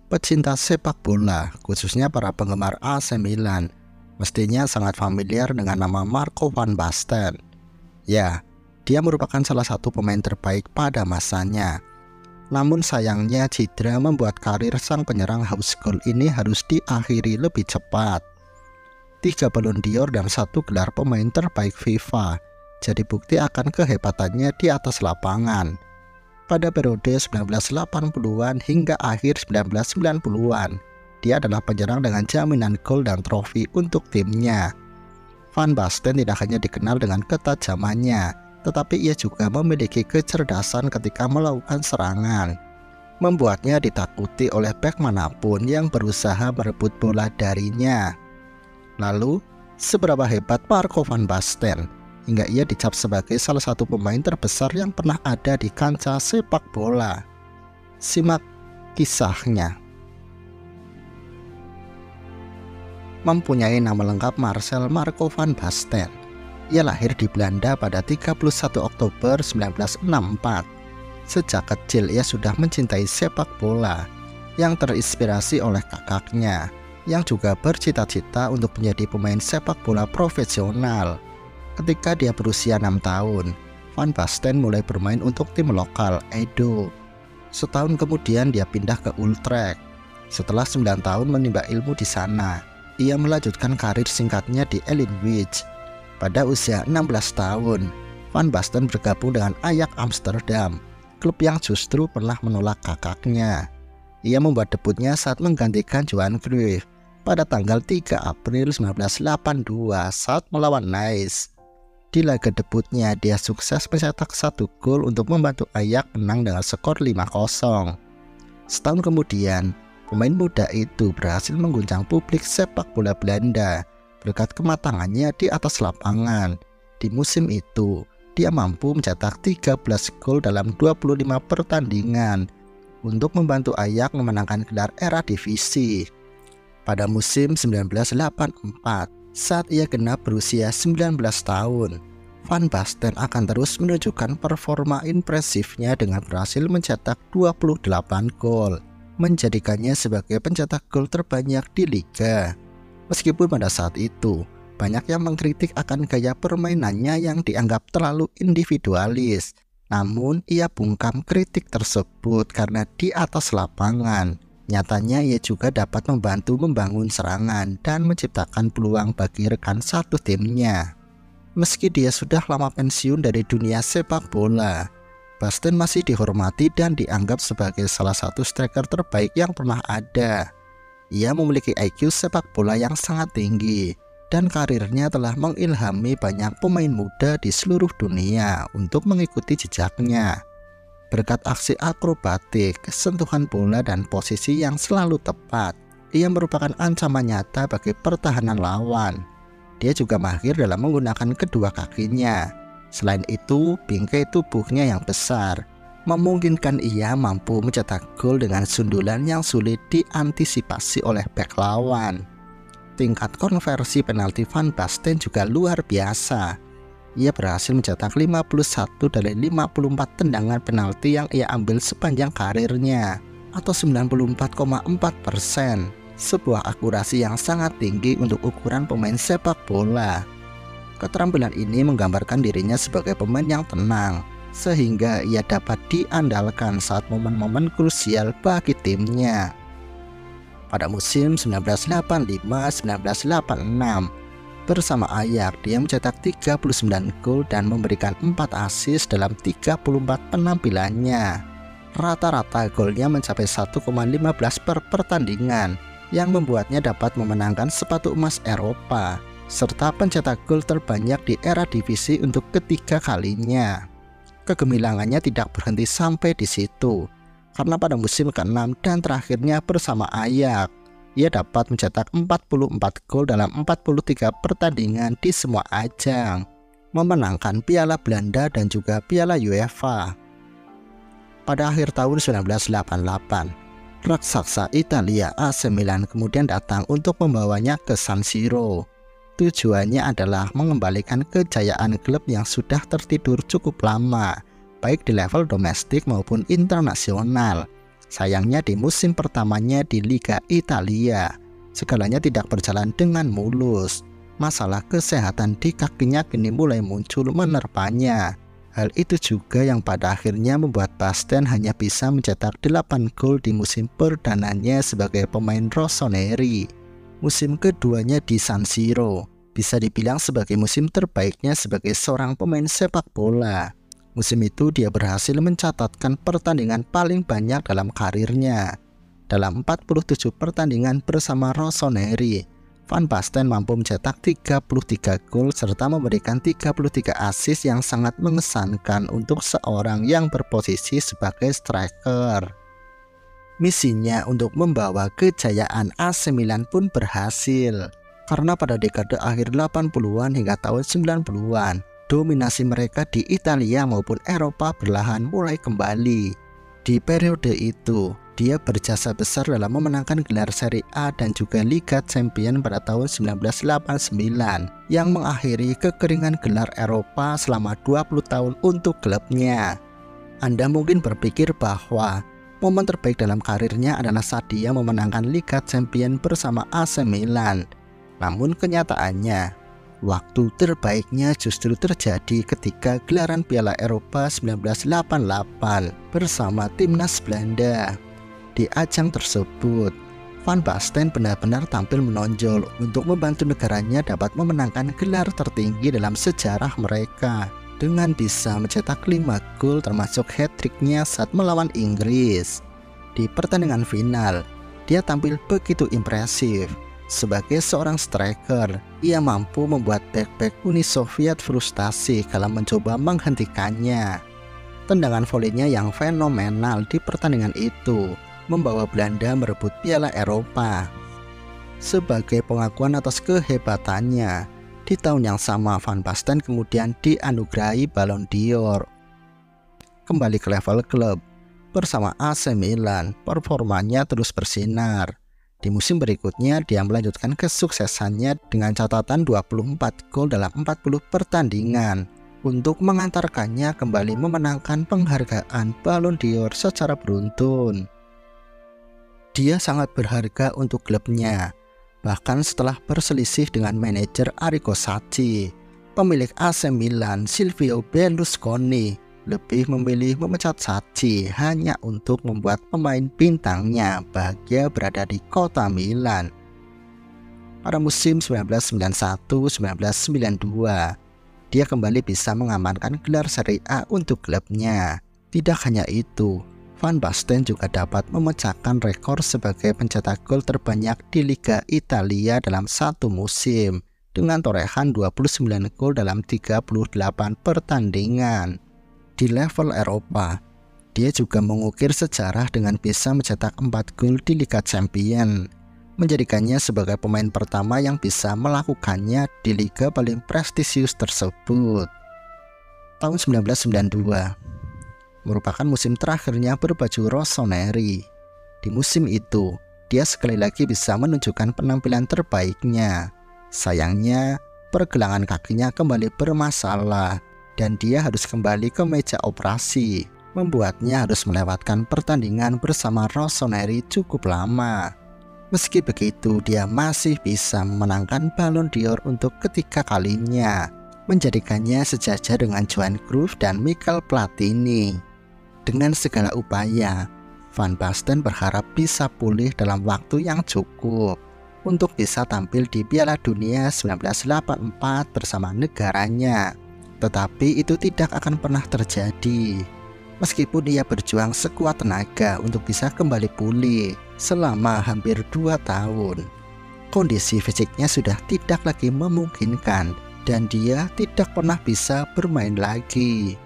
Pecinta sepak bola, khususnya para penggemar AC Milan, mestinya sangat familiar dengan nama Marco van Basten. Ya, dia merupakan salah satu pemain terbaik pada masanya. Namun sayangnya cedera membuat karir sang penyerang haus gol ini harus diakhiri lebih cepat. 3 Ballon d'Or dan 1 gelar pemain terbaik FIFA jadi bukti akan kehebatannya di atas lapangan. Pada periode 1980-an hingga akhir 1990-an, dia adalah penyerang dengan jaminan gol dan trofi untuk timnya. Van Basten tidak hanya dikenal dengan ketajamannya, tetapi ia juga memiliki kecerdasan ketika melakukan serangan, membuatnya ditakuti oleh bek manapun yang berusaha merebut bola darinya. Lalu, seberapa hebat Marco van Basten hingga ia dicap sebagai salah satu pemain terbesar yang pernah ada di kancah sepak bola? Simak kisahnya. Mempunyai nama lengkap Marcel Marco van Basten. Ia lahir di Belanda pada 31 Oktober 1964. Sejak kecil ia sudah mencintai sepak bola, yang terinspirasi oleh kakaknya, yang juga bercita-cita untuk menjadi pemain sepak bola profesional. Ketika dia berusia 6 tahun, Van Basten mulai bermain untuk tim lokal Edo. Setahun kemudian dia pindah ke Utrecht. Setelah 9 tahun menimba ilmu di sana, ia melanjutkan karir singkatnya di Elinwich. Pada usia 16 tahun, Van Basten bergabung dengan Ajax Amsterdam, klub yang justru pernah menolak kakaknya. Ia membuat debutnya saat menggantikan Johan Cruyff pada tanggal 3 April 1982 saat melawan Nice. Di laga debutnya, dia sukses mencetak 1 gol untuk membantu Ajax menang dengan skor 5-0. Setahun kemudian, pemain muda itu berhasil mengguncang publik sepak bola Belanda berkat kematangannya di atas lapangan. Di musim itu, dia mampu mencetak 13 gol dalam 25 pertandingan untuk membantu Ajax memenangkan gelar Eredivisie. Pada musim 1984, saat ia genap berusia 19 tahun, Van Basten akan terus menunjukkan performa impresifnya dengan berhasil mencetak 28 gol, menjadikannya sebagai pencetak gol terbanyak di liga. Meskipun pada saat itu, banyak yang mengkritik akan gaya permainannya yang dianggap terlalu individualis. Namun, ia bungkam kritik tersebut karena di atas lapangan, nyatanya ia juga dapat membantu membangun serangan dan menciptakan peluang bagi rekan satu timnya. Meski dia sudah lama pensiun dari dunia sepak bola, Basten masih dihormati dan dianggap sebagai salah satu striker terbaik yang pernah ada. Ia memiliki IQ sepak bola yang sangat tinggi, dan karirnya telah mengilhami banyak pemain muda di seluruh dunia untuk mengikuti jejaknya. Berkat aksi akrobatik, sentuhan bola dan posisi yang selalu tepat, ia merupakan ancaman nyata bagi pertahanan lawan. Dia juga mahir dalam menggunakan kedua kakinya. Selain itu, bingkai tubuhnya yang besar memungkinkan ia mampu mencetak gol dengan sundulan yang sulit diantisipasi oleh bek lawan. Tingkat konversi penalti Van Basten juga luar biasa. Ia berhasil mencetak 51 dari 54 tendangan penalti yang ia ambil sepanjang karirnya, atau 94,4%, sebuah akurasi yang sangat tinggi untuk ukuran pemain sepak bola. Keterampilan ini menggambarkan dirinya sebagai pemain yang tenang, sehingga ia dapat diandalkan saat momen-momen krusial bagi timnya. Pada musim 1985-1986, bersama Ajax, dia mencetak 39 gol dan memberikan 4 assist dalam 34 penampilannya. Rata-rata golnya mencapai 1,15 per pertandingan, yang membuatnya dapat memenangkan sepatu emas Eropa, serta pencetak gol terbanyak di Eredivisie untuk ketiga kalinya. Kegemilangannya tidak berhenti sampai di situ, karena pada musim ke-6 dan terakhirnya bersama Ajax, ia dapat mencetak 44 gol dalam 43 pertandingan di semua ajang, memenangkan Piala Belanda dan juga Piala UEFA. Pada akhir tahun 1988, raksasa Italia AC Milan kemudian datang untuk membawanya ke San Siro. Tujuannya adalah mengembalikan kejayaan klub yang sudah tertidur cukup lama, baik di level domestik maupun internasional. Sayangnya di musim pertamanya di Liga Italia, segalanya tidak berjalan dengan mulus. Masalah kesehatan di kakinya kini mulai muncul menerpanya. Hal itu juga yang pada akhirnya membuat Basten hanya bisa mencetak 8 gol di musim perdananya sebagai pemain rossoneri. Musim keduanya di San Siro bisa dibilang sebagai musim terbaiknya sebagai seorang pemain sepak bola. Musim itu dia berhasil mencatatkan pertandingan paling banyak dalam karirnya. Dalam 47 pertandingan bersama rossoneri, Van Basten mampu mencetak 33 gol serta memberikan 33 assist yang sangat mengesankan untuk seorang yang berposisi sebagai striker. Misinya untuk membawa kejayaan AC Milan pun berhasil, karena pada dekade akhir 80-an hingga tahun 90-an, dominasi mereka di Italia maupun Eropa perlahan mulai kembali. Di periode itu, dia berjasa besar dalam memenangkan gelar Serie A dan juga Liga Champions pada tahun 1989 yang mengakhiri kekeringan gelar Eropa selama 20 tahun untuk klubnya. Anda mungkin berpikir bahwa momen terbaik dalam karirnya adalah saat dia memenangkan Liga Champions bersama AC Milan. Namun kenyataannya, waktu terbaiknya justru terjadi ketika gelaran Piala Eropa 1988 bersama timnas Belanda. Di ajang tersebut, Van Basten benar-benar tampil menonjol untuk membantu negaranya dapat memenangkan gelar tertinggi dalam sejarah mereka dengan bisa mencetak 5 gol termasuk hat-tricknya saat melawan Inggris. Di pertandingan final, dia tampil begitu impresif. Sebagai seorang striker, ia mampu membuat bek-bek Uni Soviet frustasi kalau mencoba menghentikannya. Tendangan voleynya yang fenomenal di pertandingan itu membawa Belanda merebut Piala Eropa. Sebagai pengakuan atas kehebatannya, di tahun yang sama Van Basten kemudian dianugerahi Ballon d'Or. Kembali ke level klub, bersama AC Milan, performanya terus bersinar. Di musim berikutnya, dia melanjutkan kesuksesannya dengan catatan 24 gol dalam 40 pertandingan untuk mengantarkannya kembali memenangkan penghargaan Ballon d'Or secara beruntun. Dia sangat berharga untuk klubnya, bahkan setelah berselisih dengan manajer Arrigo Sacchi, pemilik AC Milan Silvio Berlusconi lebih memilih memecat Sacchi hanya untuk membuat pemain bintangnya bahagia berada di kota Milan. Pada musim 1991-1992, dia kembali bisa mengamankan gelar Serie A untuk klubnya. Tidak hanya itu, Van Basten juga dapat memecahkan rekor sebagai pencetak gol terbanyak di Liga Italia dalam satu musim dengan torehan 29 gol dalam 38 pertandingan. Di level Eropa, dia juga mengukir sejarah dengan bisa mencetak 4 gol di Liga Champions, menjadikannya sebagai pemain pertama yang bisa melakukannya di liga paling prestisius tersebut. Tahun 1992 merupakan musim terakhirnya berbaju rossoneri. Di musim itu, dia sekali lagi bisa menunjukkan penampilan terbaiknya. Sayangnya, pergelangan kakinya kembali bermasalah dan dia harus kembali ke meja operasi, membuatnya harus melewatkan pertandingan bersama rossoneri cukup lama. Meski begitu, dia masih bisa memenangkan Ballon d'Or untuk ketiga kalinya, menjadikannya sejajar dengan Johan Cruyff dan Michel Platini. Dengan segala upaya, Van Basten berharap bisa pulih dalam waktu yang cukup untuk bisa tampil di Piala Dunia 1984 bersama negaranya. Tetapi itu tidak akan pernah terjadi. Meskipun ia berjuang sekuat tenaga untuk bisa kembali pulih selama hampir 2 tahun, kondisi fisiknya sudah tidak lagi memungkinkan dan dia tidak pernah bisa bermain lagi.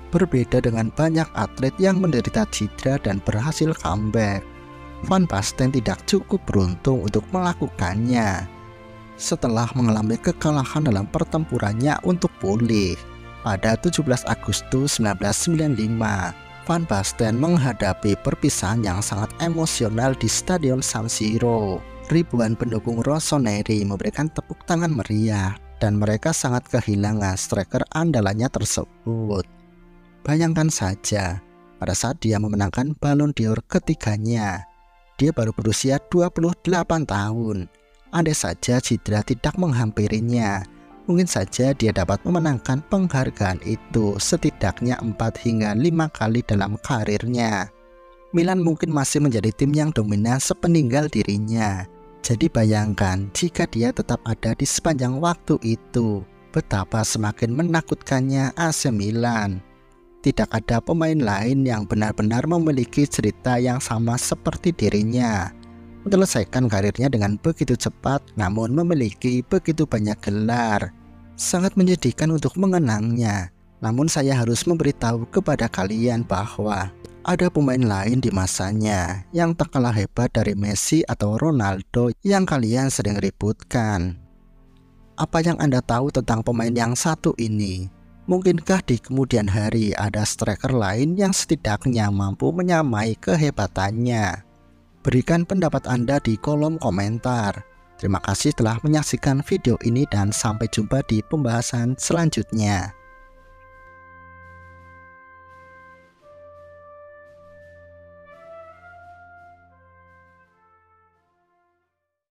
Berbeda dengan banyak atlet yang menderita cedera dan berhasil comeback, Van Basten tidak cukup beruntung untuk melakukannya. Setelah mengalami kekalahan dalam pertempurannya untuk pulih, pada 17 Agustus 1995, Van Basten menghadapi perpisahan yang sangat emosional di Stadion San Siro. Ribuan pendukung rossoneri memberikan tepuk tangan meriah dan mereka sangat kehilangan striker andalannya tersebut. Bayangkan saja, pada saat dia memenangkan Ballon d'Or ketiganya. Dia baru berusia 28 tahun. Andai saja cedera tidak menghampirinya, mungkin saja dia dapat memenangkan penghargaan itu setidaknya 4 hingga 5 kali dalam karirnya. Milan mungkin masih menjadi tim yang dominan sepeninggal dirinya. Jadi bayangkan jika dia tetap ada di sepanjang waktu itu, betapa semakin menakutkannya AC Milan. Tidak ada pemain lain yang benar-benar memiliki cerita yang sama seperti dirinya. Menyelesaikan karirnya dengan begitu cepat namun memiliki begitu banyak gelar. Sangat menyedihkan untuk mengenangnya. Namun saya harus memberitahu kepada kalian bahwa ada pemain lain di masanya yang tak kalah hebat dari Messi atau Ronaldo yang kalian sering ributkan. Apa yang Anda tahu tentang pemain yang satu ini? Mungkinkah di kemudian hari ada striker lain yang setidaknya mampu menyamai kehebatannya? Berikan pendapat Anda di kolom komentar. Terima kasih telah menyaksikan video ini dan sampai jumpa di pembahasan selanjutnya.